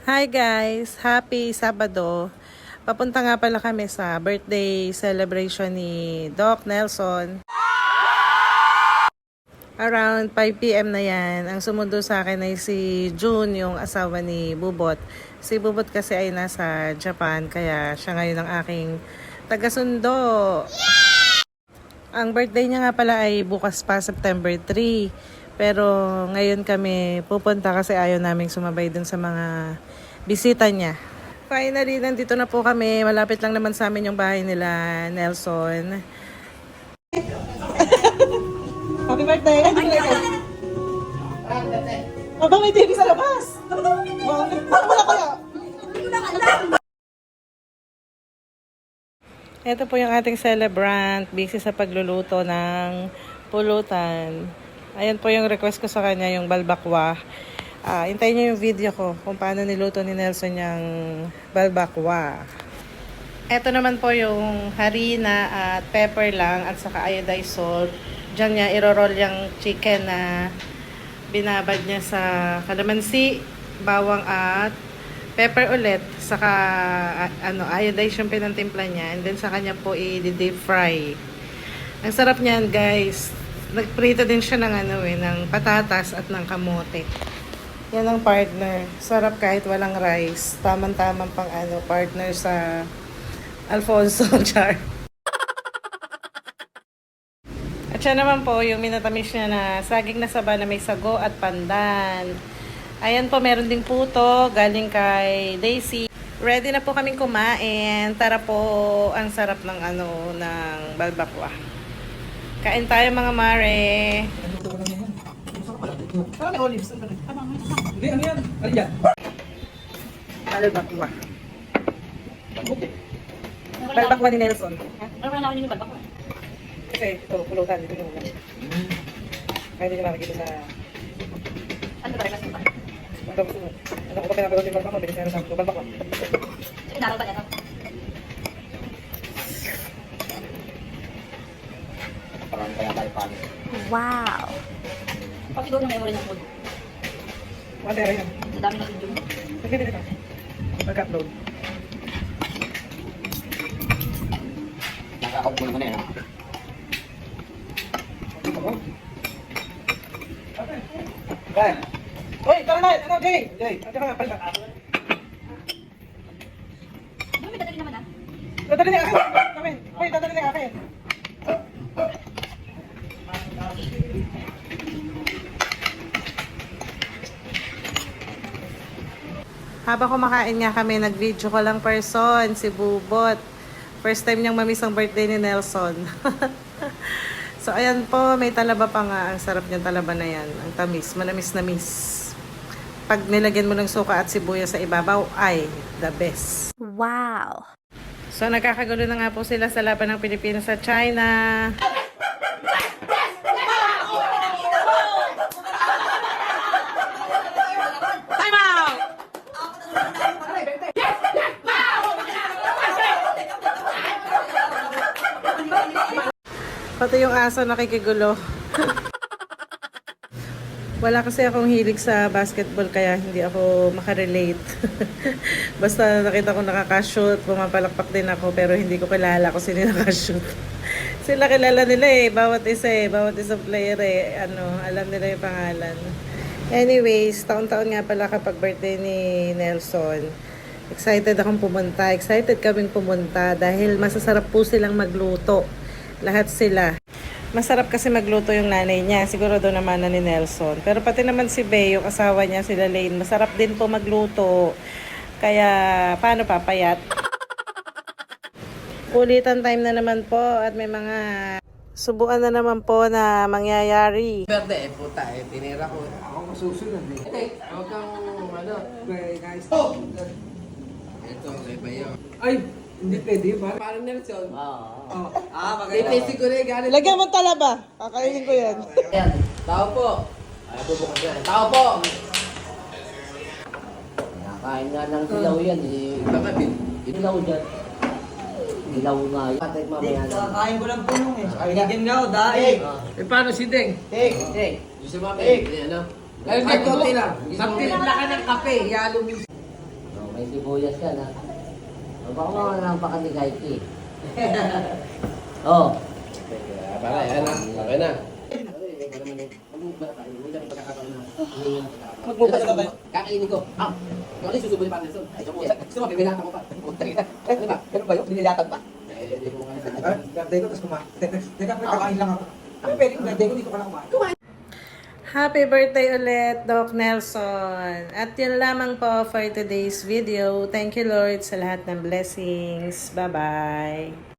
Hi guys! Happy Sabado! Papunta nga pala kami sa birthday celebration ni Doc Nelson. Around 5 PM na yan. Ang sumundo sa akin ay si June, yung asawa ni Bubot. Si Bubot kasi ay nasa Japan, kaya siya ngayon ang aking taga-sundo. Ang birthday niya nga pala ay bukas pa, September 3. Pero ngayon kami pupunta kasi ayaw naming sumabay dun sa mga bisita niya. Finally, nandito na po kami. Malapit lang naman sa amin yung bahay nila, Nelson. Happy birthday! Aba, may TV sa labas! Wala kaya! Ito po yung ating celebrant, busy sa pagluluto ng pulutan. Ayan po yung request ko sa kanya, yung balbakwa. Hintayin niyo yung video ko kung paano niluto ni Nelson yung balbakwa. Ito naman po yung harina at pepper lang at saka iodized salt. Diyan niya iro-roll yung chicken na binabad niya sa kalamansi, bawang at pepper ulit. Saka iodized yung pinantimpla niya. And then sa kanya po i-deep fry. Ang sarap niyan guys. Nagprito din siya ng ng patatas at ng kamote. Yan ang partner. Sarap kahit walang rice. Tamang-tamang pang partner sa Alfonso Char. At siya naman po yung minatamis niya na saging na saba na may sago at pandan. Ayan po, meron ding puto galing kay Daisy. Ready na po kaming kumain. Tara po, ang sarap ng ng balbakwa. Kain tayo mga mare. Parang may olives. Hindi, ano yan? Alin yan? Balbakwa. Balbakwa ni Nelson. Ano na ako yung balbakwa? Kasi ito, pulutan. Dito yung kaya hindi nyo makikita sa... Ano ba rin mas ba? Ano ko pa pinapagod yung balbakwa? Bilis na sa balbakwa. Pinaraw ba yan? Parang kaya tayo paano. Wow! Pag siguro na memory ng food. Matera yan. Sa dami ng video. Sige, dito. Mag-upload. Nakaka-out mo naman eh. Right. Hoy, tara na! Jay? Jay, ate ka nga, palita. May dadali naman ah. Dadali niya akin. Hoy, dadali niya akin. Habang kumakain nga kami, nag-video ko lang person, si Bubot. First time niyang mamiss ang birthday ni Nelson. So, ayan po, may talaba pa nga. Ang sarap niyang talaba na yan. Ang tamis, manamis na miss. Pag nilagyan mo ng suka at sibuyas sa ibabaw, ay, the best. Wow! So, nagkakagulo na nga po sila sa laban ng Pilipinas sa China. Time out! Pati yung aso nakikigulo. Wala kasi akong hilig sa basketball kaya hindi ako makarelate. Basta nakita ko nakaka-shoot, pumapalakpak din ako pero hindi ko kilala kung sino nakashoot. Sila kilala nila bawat isa player alam nila yung pangalan. Anyways, taon-taon nga pala kapag birthday ni Nelson. Excited akong pumunta, excited kaming pumunta dahil masasarap po silang magluto. Lahat sila. Masarap kasi magluto yung nanay niya. Siguro doon naman na ni Nelson. Pero pati naman si Bey, yung asawa niya, sila Lane. Masarap din po magluto. Kaya, paano papayat? Ulitan time na naman po at may mga subukan na naman po na mangyayari. Verde puta tinira ko. Ako masusunod eh. Huwag kang Okay, guys. Ito, may bayo. Ay, hindi pwede ba? Parang Nelson. Oh. Maganda. Titesi ko na yung galit. Lagyan mo talaba. Kakainin ko yan. Ayan. Tao po. Ay, bubukas yan. Tao po. Kain nga ng dilaw yan eh. Bakit? Dilaw dyan. Dilaw nga yan. Patek mamaya na. Kakain ko lang punong eh. Kainigin nga ako, dahil. Eh, paano si Deng? Deng. Gusto mo, ano? Ngayon, konti lang. Magtimpla ka ng kape. Ihalo mo. May sibuyas yan, ha? O, baka mga nampakan ni Kaiki. Oh. Para, yan na. Okay na. Magbukas na tayo. Kakainin ko. Ano yung susubo ni Pang Nelson? Ay, gusto mo, bibinatan ko pa. Ano ba? Ganun ba yun? Binilatan pa? Hindi ko kaya. Birthday ko, tapos kumain. Teka, kakain lang ako. Ay, pwede yung birthday ko, dito ka lang kumain. Happy birthday ulit, Doc Nelson. At yun lamang po for today's video. Thank you, Lord, sa lahat ng blessings. Bye-bye.